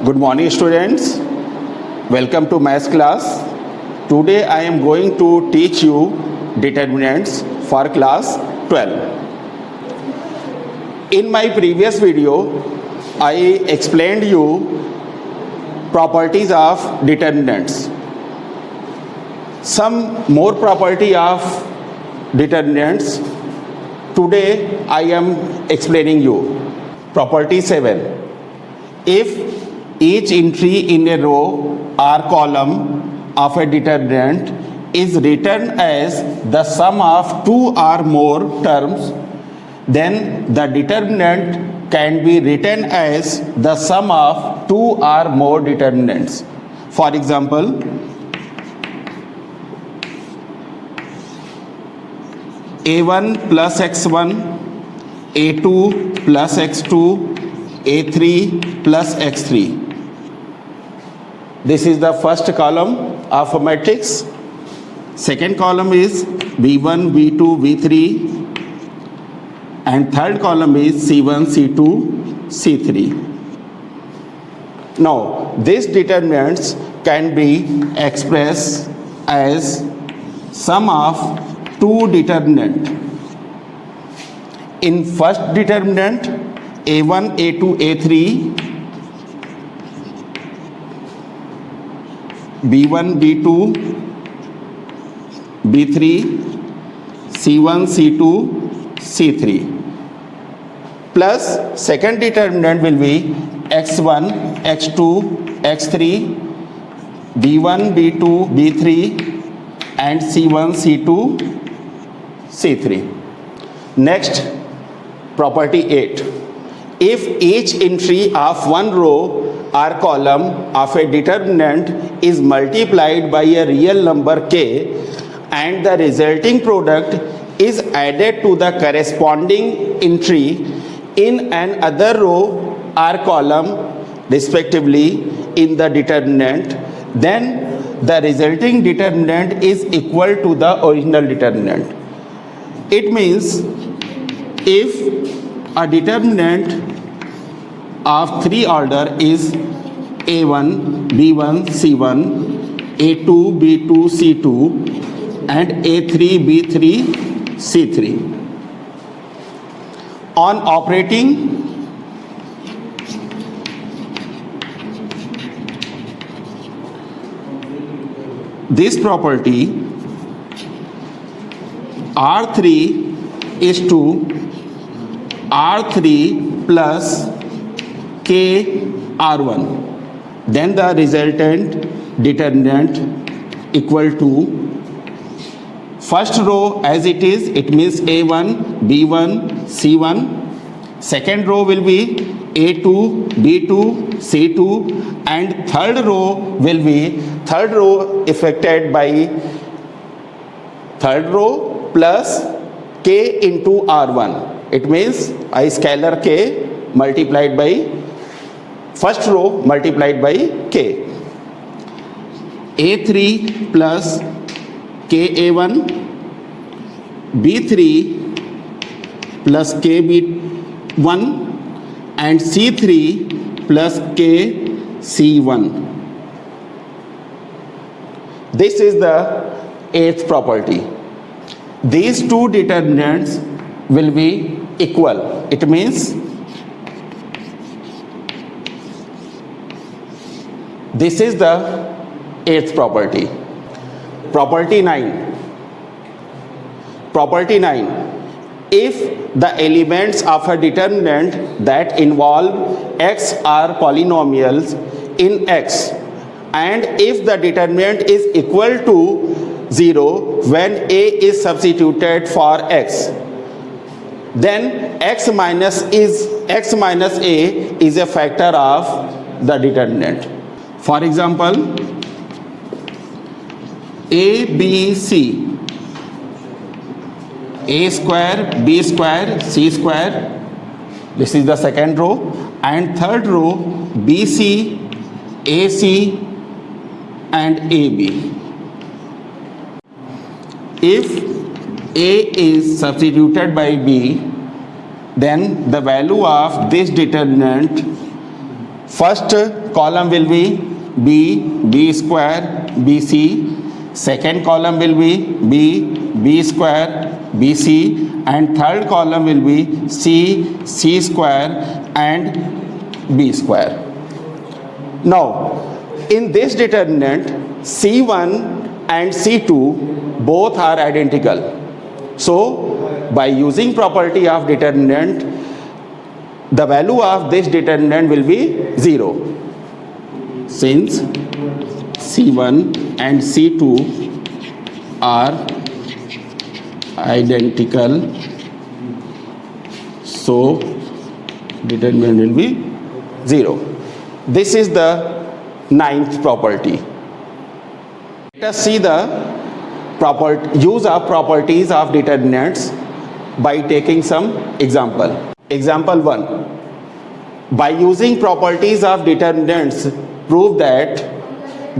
Good morning, students. Welcome to maths class. Today I am going to teach you determinants for class 12. In my previous video, I explained you properties of determinants. Some more property of determinants today I am explaining you. Property 7. If each entry in a row or column of a determinant is written as the sum of two or more terms, then the determinant can be written as the sum of two or more determinants. For example, a1 plus x1, a2 plus x2, a3 plus x3. This is the first column of a matrix. Second column is b1, b2, b3, and third column is c1, c2, c3. Now, these determinants can be expressed as sum of two determinant. In first determinant, a1, a2, a3, b1, b2, b3, c1, c2, c3. Plus second determinant will be x1, x2, x3, b1, b2, b3, and c1, c2, c3. Next, property 8. If each entry of one row or column of a determinant is multiplied by a real number k and the resulting product is added to the corresponding entry in another row or column respectively in the determinant, then the resulting determinant is equal to the original determinant. It means if a determinant of three order is a1, b1, c1, a2, b2, c2, and a3, b3, c3. On operating this property, R3 is to R3 plus K R1. Then the resultant determinant equal to first row as it is, it means A1, B1, C1. Second row will be A2, B2, C2, and third row will be third row affected by third row plus K into R1. It means I scalar K multiplied by first row multiplied by K. A3 plus KA1, B3 plus KB1, and C3 plus KC1. This is the eighth property. These two determinants will be equal. It means this is the eighth property. Property 9. Property 9. If the elements of a determinant that involve x are polynomials in x, and if the determinant is equal to 0 when a is substituted for x, then x minus a is a factor of the determinant. For example, a, b, c, a square, b square, c square, this is the second row, and third row bc, ac, and ab. If a is substituted by b, then the value of this determinant First column will be b square bc. Second column will be b square bc, and third column will be c square and b square. Now in this determinant, c1 and c2 both are identical. So by using property of determinant, the value of this determinant will be 0, since c1 and c2 are identical. So determinant will be 0. This is the ninth property. Let us see the use of properties of determinants by taking some example. Example 1. By using properties of determinants, prove that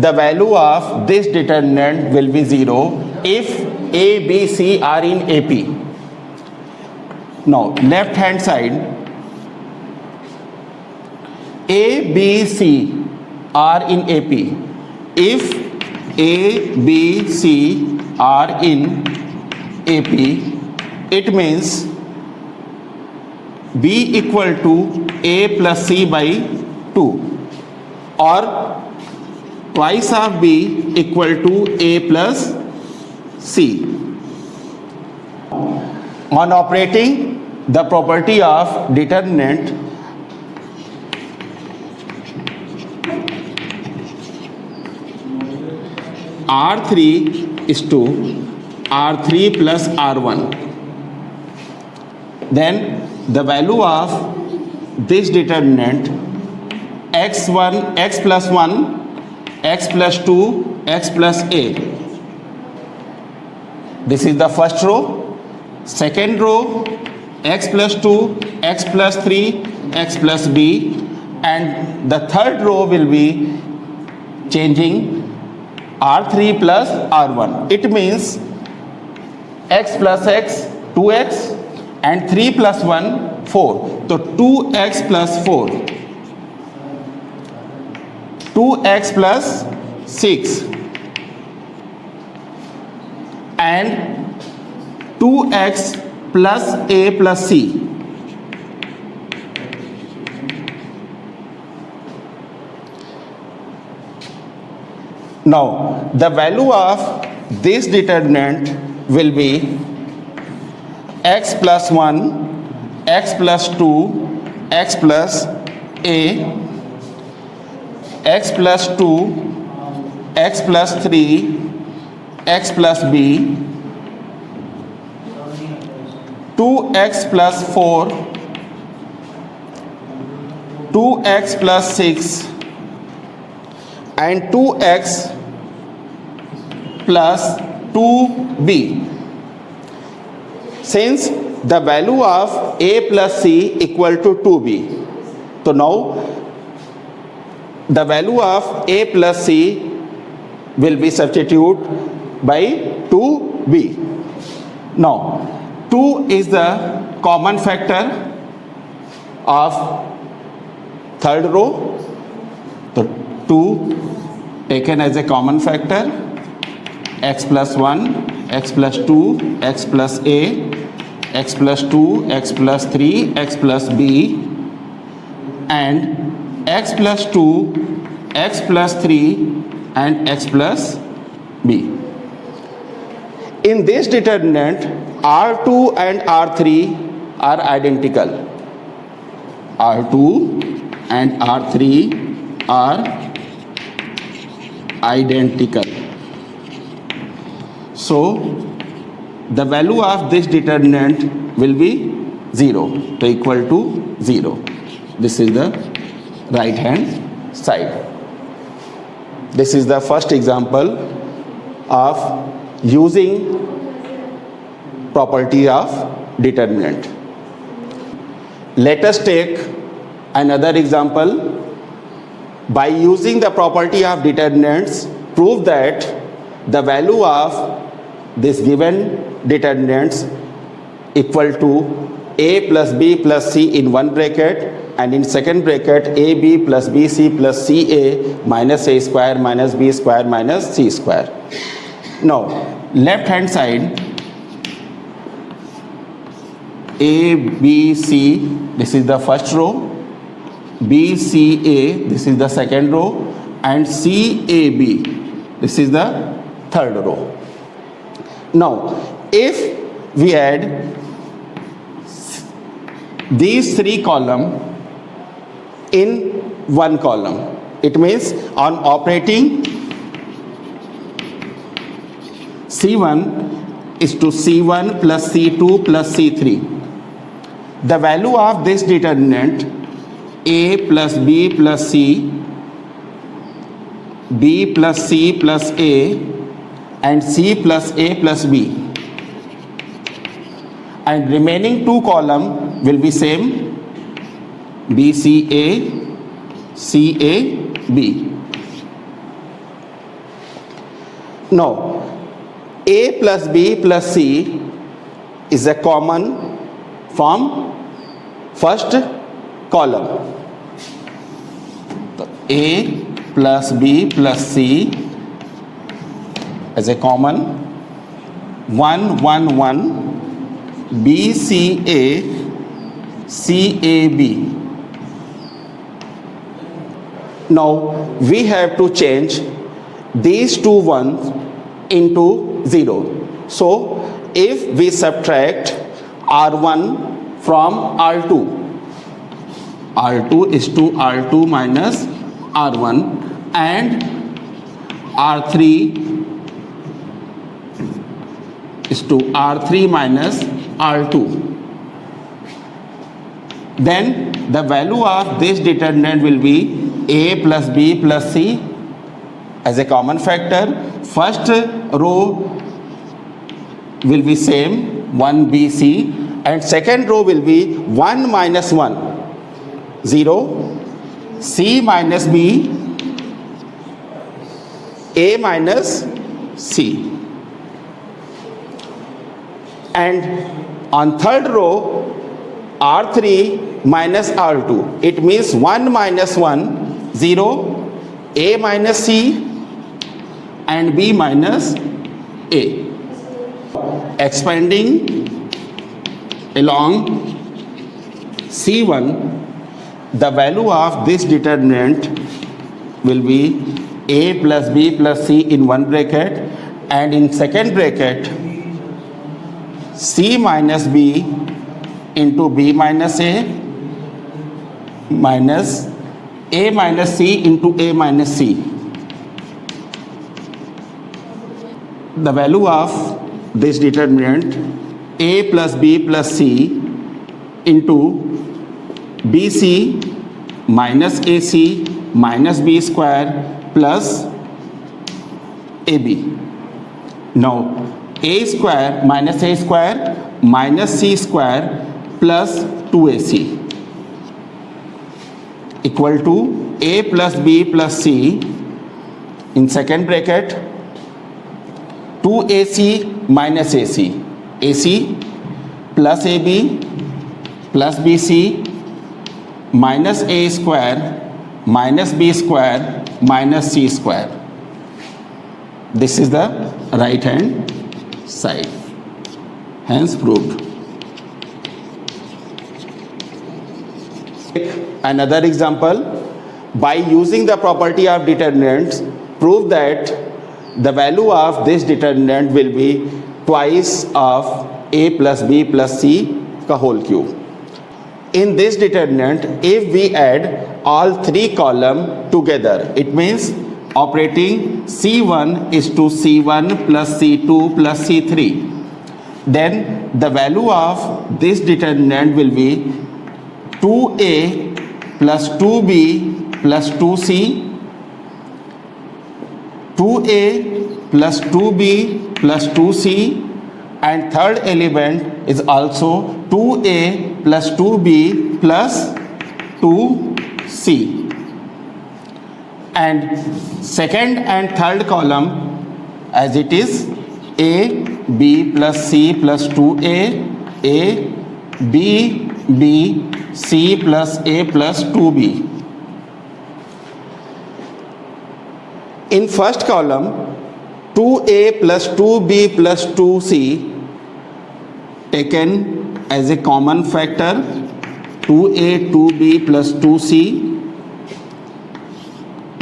the value of this determinant will be 0 if A, B, C are in AP. Now left hand side, A, B, C are in AP. If A, B, C are in AP, it means B equal to A plus C by 2, or twice of B equal to A plus C. On operating the property of determinant, R3 is to R3 plus R1, then the value of this determinant x1, x plus 1, x plus 2, x plus A. This is the first row. Second row, x plus 2, x plus 3, x plus B, and the third row will be changing R3 plus R1. It means x plus x, 2x, and 3 plus 1, 4. So 2x plus 4, 2x plus 6, and 2x plus A plus C. Now the value of this determinant will be x plus 1, x plus 2, x plus A, x plus 2, x plus 3, x plus B, 2x plus 4, 2x plus 6, and 2x plus 2b. Since the value of A plus C equal to 2b, so now the value of A plus C will be substituted by 2b. Now 2 is the common factor of third row. So 2 taken as a common factor, x plus 1, x plus 2, x plus A, x plus 2, x plus 3, x plus B, and x plus 2, x plus 3, and x plus B. In this determinant, R2 and R3 are identical. R2 and R3 are identical. So the value of this determinant will be 0, so equal to 0. This is the right hand side. This is the first example of using property of determinant. Let us take another example. By using the property of determinants, prove that the value of this given determinants equal to A plus B plus C in one bracket and in second bracket AB plus BC plus CA minus A square minus B square minus C square. Now left hand side, A, B, C, this is the first row, B, C, A, this is the second row, and C, A, B, this is the third row. Now, if we add these three columns in one column, it means on operating C1 is to C1 plus C2 plus C3. The value of this determinant A plus B plus C, B plus C plus A, and C plus A plus B, and remaining two columns will be same, B C A, C A B. Now A plus B plus C is a common from first column. A plus B plus C as a common 1 1 1 B C A C A B. Now we have to change these two ones into 0. So if we subtract R1 from R2, R2 is to R2 minus R1, and R3 is to R3 minus R2. Then the value of this determinant will be A plus B plus C as a common factor. First row will be same, 1BC, and second row will be 1 minus 1, 0, C minus B, A minus C. And on third row, R3 minus R2. It means 1 minus 1, 0, A minus C, and B minus A. Expanding along C1, the value of this determinant will be A plus B plus C in one bracket, and in second bracket C minus B into B minus A minus A minus C into A minus C. The value of this determinant A plus B plus C into BC minus AC minus B square plus AB. Now A square minus A square minus C square plus 2AC equal to A plus B plus C in second bracket 2AC minus AC, AC plus AB plus BC minus A square minus B square minus C square. This is the right hand side. Hence proved. Another example, by using the property of determinants, prove that the value of this determinant will be twice of A plus B plus C ka whole cube. In this determinant, if we add all three columns together, it means operating C1 is to C1 plus C2 plus C3, then the value of this determinant will be 2A plus 2B plus 2C, 2A plus 2B plus 2C, and third element is also 2A plus 2B plus 2C. And second and third column as it is A, B plus C plus 2A, A, B B, C plus A plus 2B. In first column, 2A plus 2B plus 2C taken as a common factor, 2A, 2B plus 2C,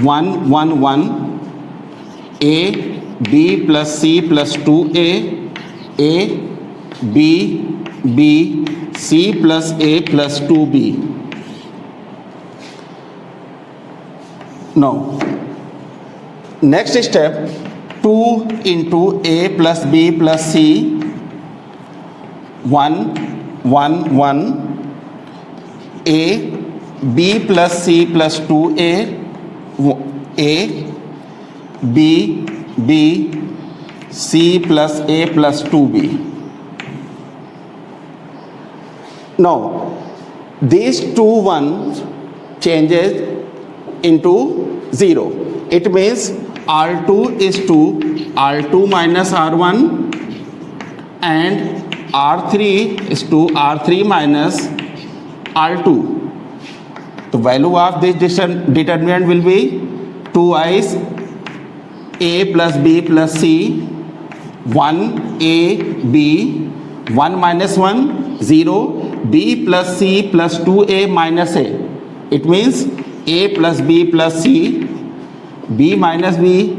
1, 1, 1, A, B plus C plus 2A, B, B, C plus A plus 2B. Now, next step, 2 into A plus B plus C, 1, 1, 1, A, B plus C plus 2A, A, B, B, C plus A plus 2B. Now, these two ones changes into 0. It means R2 is to R2 minus R1 and R3 is to R3 minus R2. The value of this determinant will be 2i's A plus B plus C, 1 A B, 1 minus 1, 0, B plus C plus 2A minus A. It means A plus B plus C, B minus B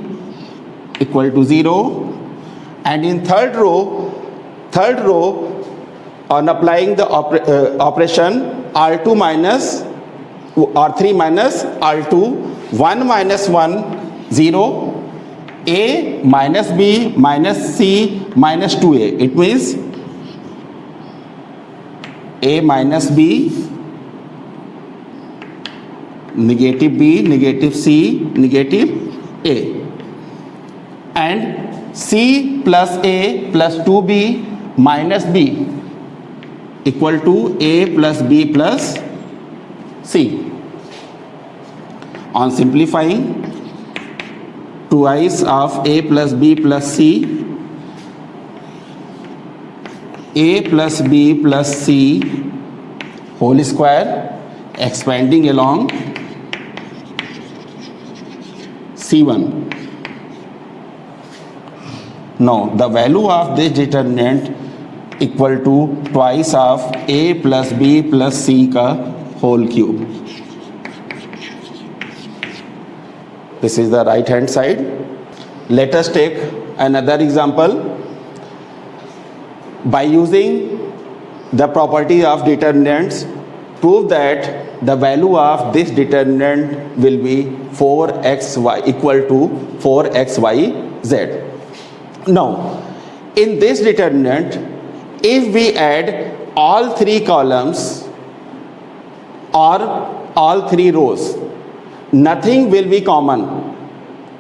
equal to 0. And in third row, on applying the operation R2 minus R3 minus R2, 1 minus 1, 0, A minus B minus C minus 2A. It means A minus B, negative B, negative C, negative A. And C plus A plus 2B minus B equal to A plus B plus C. On simplifying, 2i's of A plus B plus C, A plus B plus C whole square expanding along C1. Now, the value of this determinant equal to twice of A plus B plus C का whole cube. This is the right hand side. Let us take another example. By using the property of determinants, prove that the value of this determinant will be 4xy equal to 4xyz. Now, in this determinant, if we add all three columns or all three rows, nothing will be common.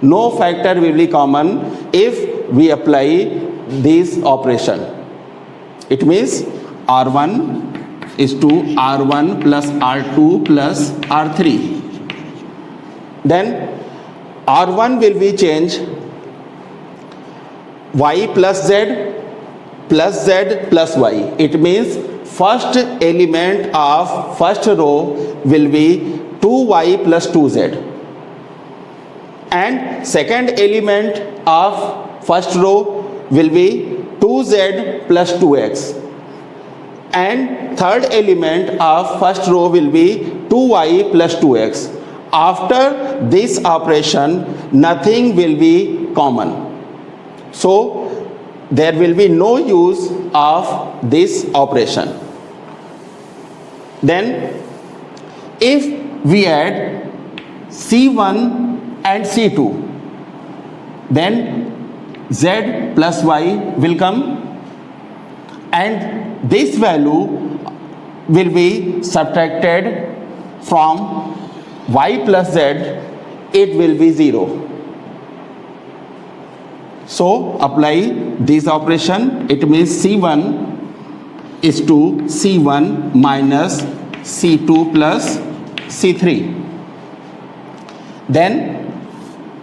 No factor will be common if we apply this operation. It means R1 is to R1 plus R2 plus R3. Then R1 will be changed Y plus Z plus Y. It means first element of first row will be 2Y plus 2Z. And second element of first row will be 2Z plus 2X. And third element of first row will be 2Y plus 2X. After this operation, nothing will be common. So, there will be no use of this operation. Then, if we add C1 and C2, then Z plus Y will come, and this value will be subtracted from Y plus Z. It will be 0. So apply this operation. It means C1 is to C1 minus C2 plus C3. Then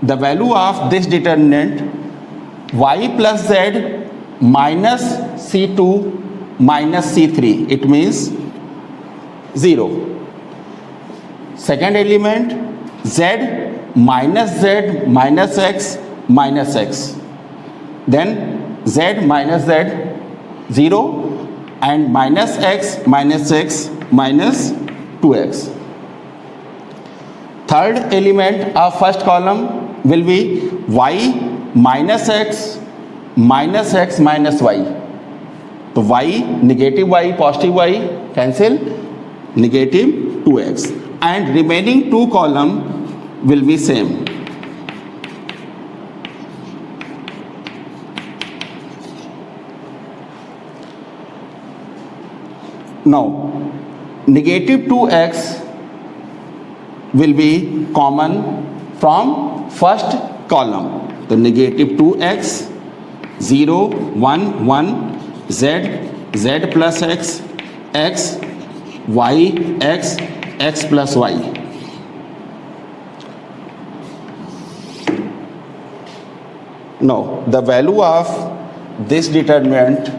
the value of this determinant Y plus Z minus C2 minus C3. It means 0. Second element, z minus x minus x. Then z minus z 0 and minus x minus 2x. Third element of first column will be y minus x minus y. So y, negative y, positive y cancel, negative 2x. And remaining two column will be same. Now, negative 2x will be common from first column. So negative 2x, 0, 1, 1, z plus x, y, x plus y. Now, the value of this determinant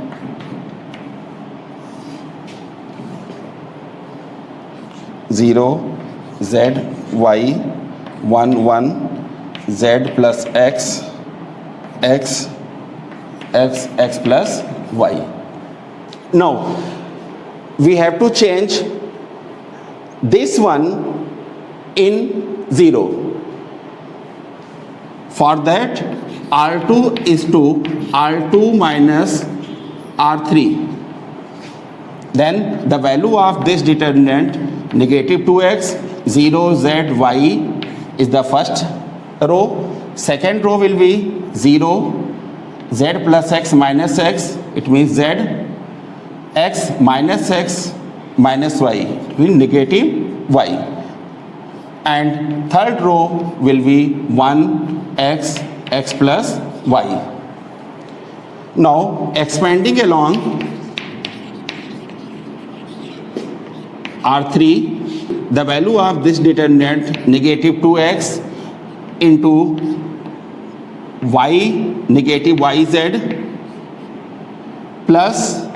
zero, z, y, 1, 1, z plus x plus y. Now, we have to change this one in 0. For that, R2 is to R2 minus R3. Then the value of this determinant, negative 2x, 0, z, y is the first row. Second row will be 0, z plus x minus x, it means z, x minus y, it means negative y. And third row will be 1, x plus y. Now, expanding along R3, the value of this determinant, negative 2x into y, negative yz plus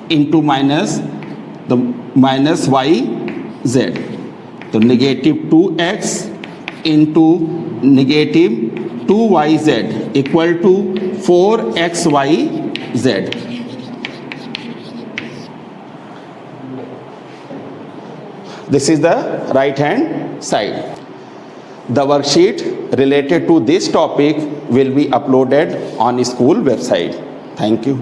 into minus the minus yz. So negative 2x into negative 2yz equal to 4xyz. This is the right hand side. The worksheet related to this topic will be uploaded on school website. Thank you.